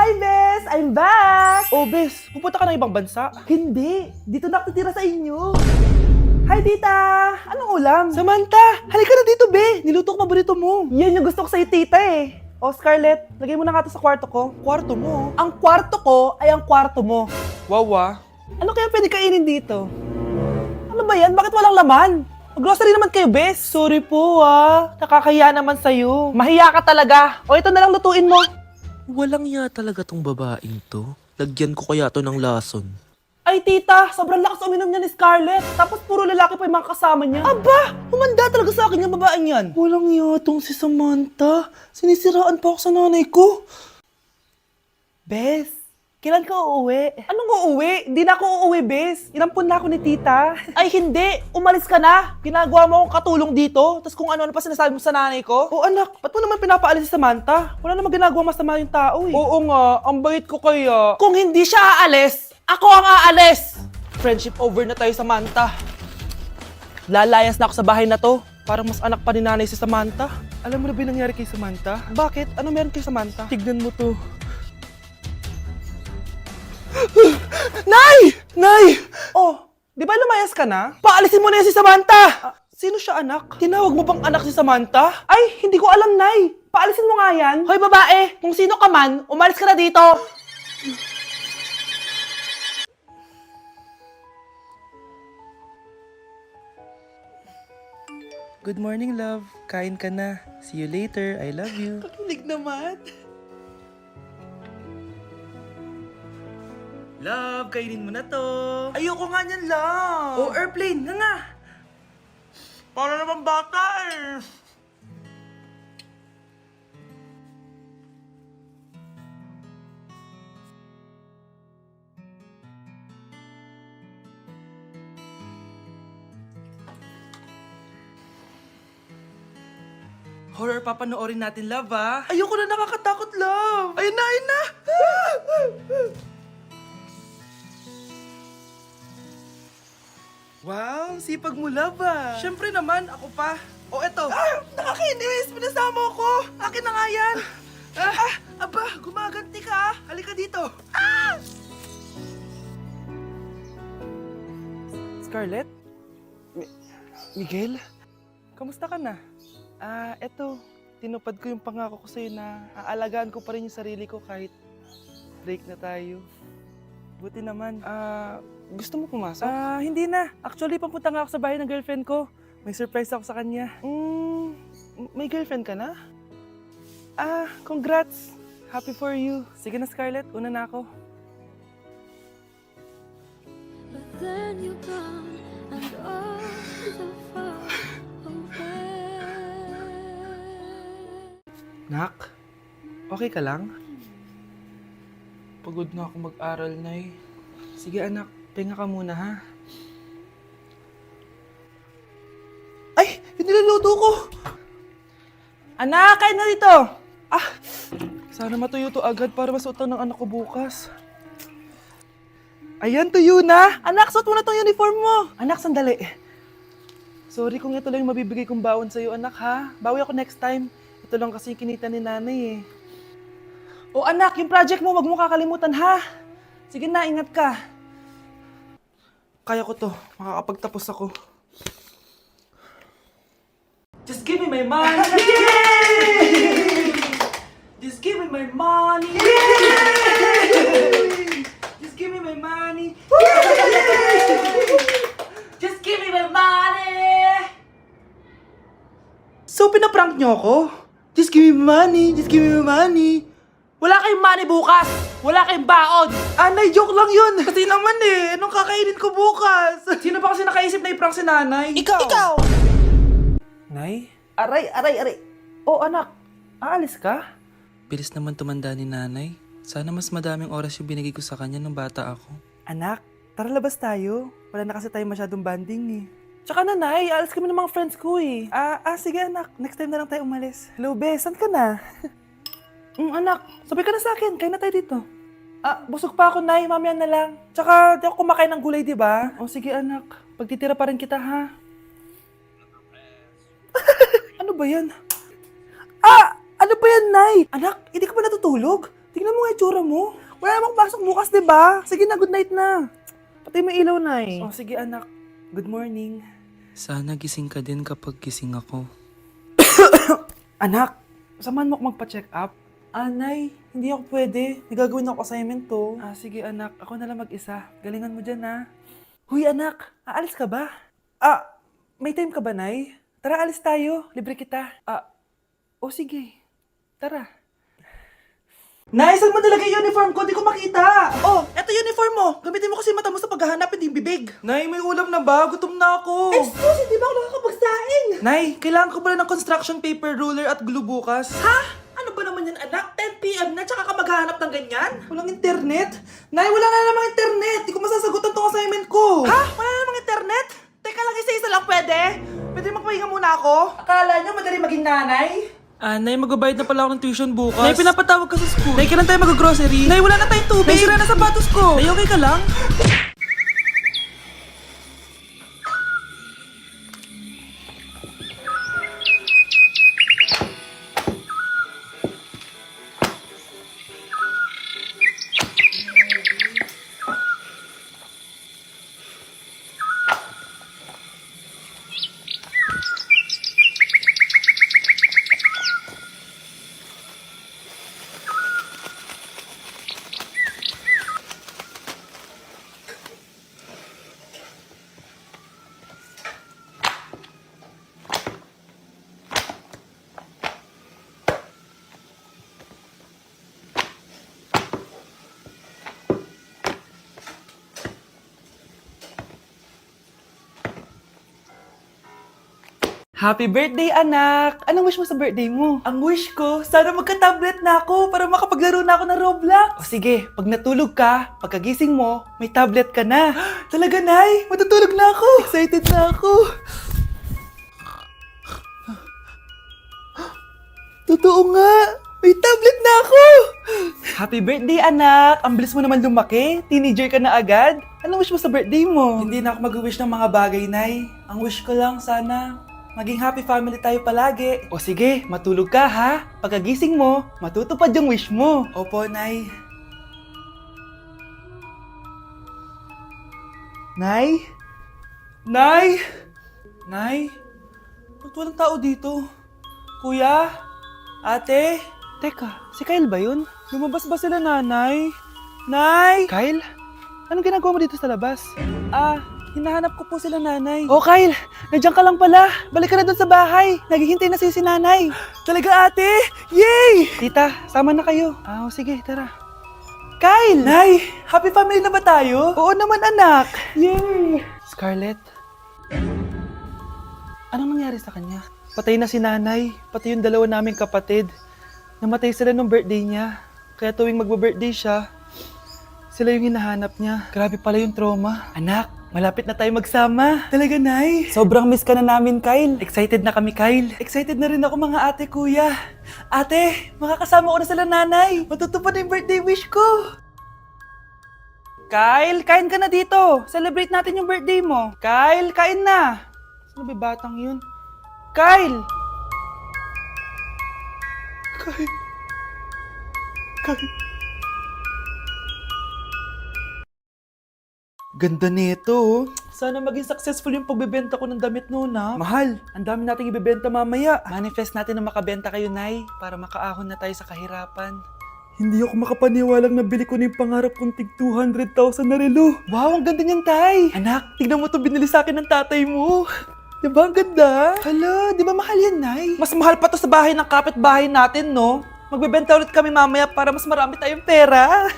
Hi, Bes! I'm back! Oh, Bes, pupunta ka ng ibang bansa? Hindi, dito na ako titira sa inyo. Hi, tita! Anong ulam? Samantha, halika na dito, Be! Niluto ko paborito mo. Yan yung gusto ko sa'yo, tita eh. O, Scarlett, lagay mo na nga to sa kwarto ko. Kwarto mo. Ang kwarto ko ay ang kwarto mo. Wawa. Ano kaya pwede kainin dito? Ano ba yan? Bakit walang laman? Grocery naman kayo, Bes. Sorry po, ah. Nakakahiya naman sa'yo. Mahiya ka talaga. O, ito na lang lutuin mo. Walang ya talaga tong babaeng to. Lagyan ko kaya to ng lason. Ay, tita, sobrang lakas uminom niya ni Scarlett. Tapos puro lalaki pa yung mga kasama niya. Aba, humanda talaga sa akin yung babaeng yan. Walang iya tong si Samantha. Sinisiraan pa ako sa nanay ko. Bes, kailan ka uuwi? Anong uuwi? Hindi na ako uuwi, Bes. Inampun na ako ni tita. Ay, hindi. Umalis ka na. Ginagawa mo akong katulong dito. Tapos kung ano-ano pa sinasabi mo sa nanay ko. Oh, anak, ba't mo naman pinapaalis si Samantha? Wala namang ginagawa masama yung tao eh. Oo nga, ang bait ko kaya. Kung hindi siya aalis, ako ang aalis! Friendship over na tayo, Samantha. Lalayas na ako sa bahay na to. Parang mas anak pa ni nanay si Samantha. Alam mo na ba yung nangyari kay Samantha? Bakit? Ano meron kay Samantha? Tignan mo to. Nay! Nay! Oh, di ba lumayas ka na? Paalisin mo na yan si Samantha! Sino siya, anak? Tinawag mo bang anak si Samantha? Ay, hindi ko alam, Nay. Paalisin mo nga yan. Hoy, babae! Kung sino ka man, umalis ka na dito! Good morning, love. Kain ka na. See you later. I love you. Kakilig naman. Love, kainin mo na to. Ayoko nga niyan, love. Oh, airplane. Nga. Para naman bata eh. Horror papanoorin natin, love, ah. Ayoko na, nakakatakot, love. Ayun na, ayun na. Wow, sipag mo, love, ah. Siyempre naman, ako pa. O, eto. Ah, nakakainis. Pinasama ko. Akin na nga yan. Aba, gumaganti ka, ah. Halika dito. Ah! Scarlett? Miguel? Kamusta ka na? Eto, tinupad ko yung pangako ko sa'yo na aalagaan ko pa rin yung sarili ko kahit break na tayo. Buti naman. Gusto mo pumasok? Hindi na. Actually, papunta nga ako sa bahay ng girlfriend ko. May surprise ako sa kanya. May girlfriend ka na? Congrats. Happy for you. Sige na, Scarlett. Una na ako. But then you gone and all so far away. Nak, okay ka lang? Pagod na ako mag-aral, Nay. Sige anak, pahinga ka muna ha. Ay! Yung niluluto ko! Anak, kain na dito! Sana matuyo to agad para masuotan ng anak ko bukas. Ayan, tuyo na! Anak, suot mo na tong uniform mo! Anak, sandali. Sorry kung ito lang yung mabibigay kong baon sa'yo, anak ha. Bawi ako next time. Ito lang kasi kinita ni nanay eh. O anak, yung project mo, wag mo kakalimutan ha. Sige na, ingat ka. Kaya ko to, makakapagtapos ako. Just give me my money! Yay! Just give me my money! Yay! Just give me my money! Just give me my money! So, pinaprank nyo ako? Just give me money! Just give me money! Wala kayong money bukas! Wala kayong baon! Nay, joke lang yun! Kasi naman eh, anong kakainin ko bukas? Sino ba kasi nakaisip na i-prank si nanay? Ikaw! Nay? Aray. Oh, anak, aalis ka? Bilis naman tumanda ni nanay. Sana mas madaming oras yung binigay ko sa kanya nung bata ako. Anak, tara labas tayo. Wala na kasi tayo masyadong banding eh. Tsaka nanay, alis kami ng mga friends ko eh. Sige anak, next time na lang tayo umalis. Hello, Bes, saan ka na? Anak, sabay ka na sa akin, kain na tayo dito. Busog pa ako, Nay, mamaya na lang. Tsaka, di ako kumakain ng gulay, di ba? O sige anak, pagtitira pa rin kita ha. Ano ba yan? Ano ba yan, Nay? Anak, hindi ka ba natutulog? Tingnan mo nga itsura mo. Wala namang pasok bukas, di ba? Sige na, good night na. Patay mo ilaw, Nay. Oh, sige anak. Good morning. Sana gising ka din kapag gising ako. Anak, samahan mo ako magpa-check up. Nay, hindi ako pwede. Nagagawin ako assignment to. Sige anak, ako na lang mag-isa. Galingan mo dyan, ha. Huy anak, aalis ka ba? May time ka ba, Nay? Tara, alis tayo. Libre kita. Sige. Tara. Nay, saan mo nilagay yung uniform ko? Di ko makita. Oh, eto uniform mo. Gamitin mo kasi mata mo sa paghahanap, hindi yung bibig. Nay, may ulam na ba? Gutom na ako. Excuse, hindi ba ako nakakapagsaing? Nay, kailangan ko pala ng construction paper, ruler at glue bukas. Ha? Ano ba naman yan, anak? 10 p.m. na, tsaka ka maghahanap ng ganyan? Walang internet? Nay, wala na namang internet. Di ko masasagutan tong assignment ko. Ha? Wala na namang internet? Teka lang, isa-isa lang pwede? Pwede magpahinga muna ako? Akala nyo madali maging nanay? Nay, magbabayad na pala ako ng tuition bukas. Nay, pinapatawag ka sa school. Nay, kailan tayo mag-grocery? Nay, wala na tayong tubig. Nay, sira na sapatos ko. Nay, okay ka lang? Happy birthday, anak! Anong wish mo sa birthday mo? Ang wish ko, sana magka-tablet na ako para makapaglaro na ako ng Roblox. O sige, pag natulog ka, pagkagising mo, may tablet ka na. Talaga, Nay? Matutulog na ako! Excited na ako! Totoo nga! May tablet na ako! Happy birthday, anak! Ang bilis mo naman lumaki. Teenager ka na agad. Anong wish mo sa birthday mo? Hindi na ako mag-wish ng mga bagay, Nay. Ang wish ko lang, sana maging happy family tayo palagi. O sige, matulog ka ha. Pagkagising mo, matutupad yung wish mo. Opo, Nay. Nay? Nay? Nay? Ba't walang tao dito? Kuya? Ate? Teka, si Kyle ba yun? Lumabas ba sila, nanay? Nay? Kyle? Anong ginagawa mo dito sa labas? Hinahanap ko po sila, nanay. Oh, Kyle! Nandiyan ka lang pala. Balik ka na doon sa bahay. Naghihintay na si nanay. Talaga, ate? Yay! Tita, sama na kayo. Sige, tara. Kyle! Nay, happy family na ba tayo? Oo naman, anak. Yay! Scarlett, anong nangyari sa kanya? Patay na si nanay, pati yung dalawa naming kapatid. Namatay sila nung birthday niya. Kaya tuwing magbe-birthday siya, sila yung hinahanap niya. Grabe pala yung trauma. Anak, malapit na tayo magsama. Talaga, Nay. Sobrang miss ka na namin, Kyle. Excited na kami, Kyle. Excited na rin ako, mga ate, kuya. Ate, makakasama ko na sila, nanay. Matutupad na yung birthday wish ko. Kyle, kain ka na dito. Celebrate natin yung birthday mo. Kyle, kain na. Sino ba batang yun? Kyle! Kyle. Ganda nito, oh. Sana maging successful yung pagbebenta ko ng damit noon, ha? Mahal, ang dami nating ibebenta mamaya. Manifest natin na makabenta kayo, Nay, para makaahon na tayo sa kahirapan. Hindi ako makapaniwalang nabili ko na yung pangarap kong tig 200,000 na relo. Wow, ang ganda niyan, Tay. Anak, tignan mo to, binili sa akin ng tatay mo. Diba ang ganda? Hala, di ba mahal yan, Nay? Mas mahal pa to sa bahay ng kapitbahay natin, no? Magbebenta ulit kami mamaya para mas marami tayong pera.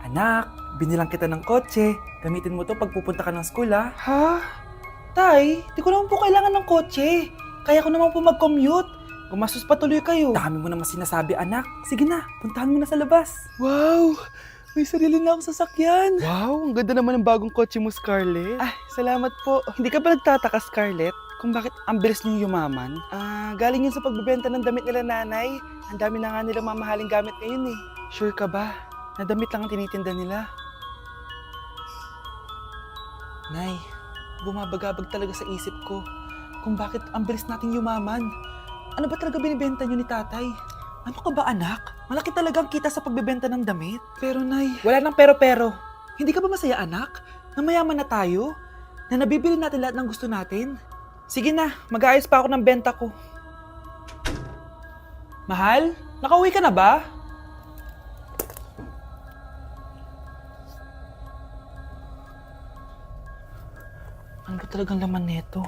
Anak, binilang kita ng kotse. Gamitin mo to pag pupunta ka ng school, ha? Ha? Tay, di ko naman po kailangan ng kotse. Kaya ko naman po mag-commute. Gumastos pa tuloy kayo. Dami mo naman sinasabi, anak. Sige na, puntahan mo na sa labas. Wow! May sarili na akong sasakyan. Wow, ang ganda naman ng bagong kotse mo, Scarlett. Salamat po. Hindi ka ba nagtataka, Scarlett, kung bakit ang bilis niyong yumaman? Galing yun sa pagbebenta ng damit nila, nanay. Ang dami na nga nilang mamahaling gamit ngayon, eh. Sure ka ba? Na damit lang ang tinitinda nila? Nay, bumabagabag talaga sa isip ko kung bakit ang bilis nating yumaman. Ano ba talaga binibenta niyo ni tatay? Ano ka ba anak? Malaki talagang kita sa pagbebenta ng damit. Pero Nay, Wala nang pero-pero. hindi ka ba masaya anak? Na mayaman na tayo? Na nabibili natin lahat ng gusto natin? Sige na, mag-aayos pa ako ng benta ko. Mahal, nakauwi ka na ba? Ano ba talagang laman nito?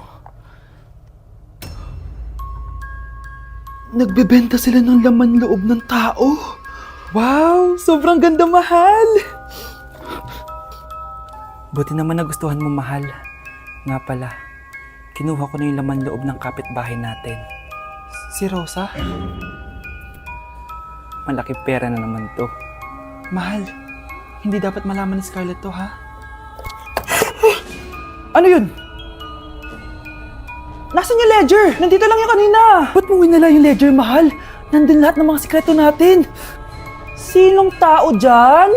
Nagbebenta sila ng laman loob ng tao. Wow! Sobrang ganda, mahal! Buti naman nagustuhan mo, mahal. Nga pala, kinuha ko na yung laman loob ng kapitbahay natin. Si Rosa? Malaki pera na naman to. Mahal, hindi dapat malaman ni Scarlett to, ha? Ano yun? Nasaan yung ledger? Nandito lang yung kanina. Ba't mo winala yung ledger, mahal? Nandun lahat ng mga sikreto natin. Sinong tao dyan?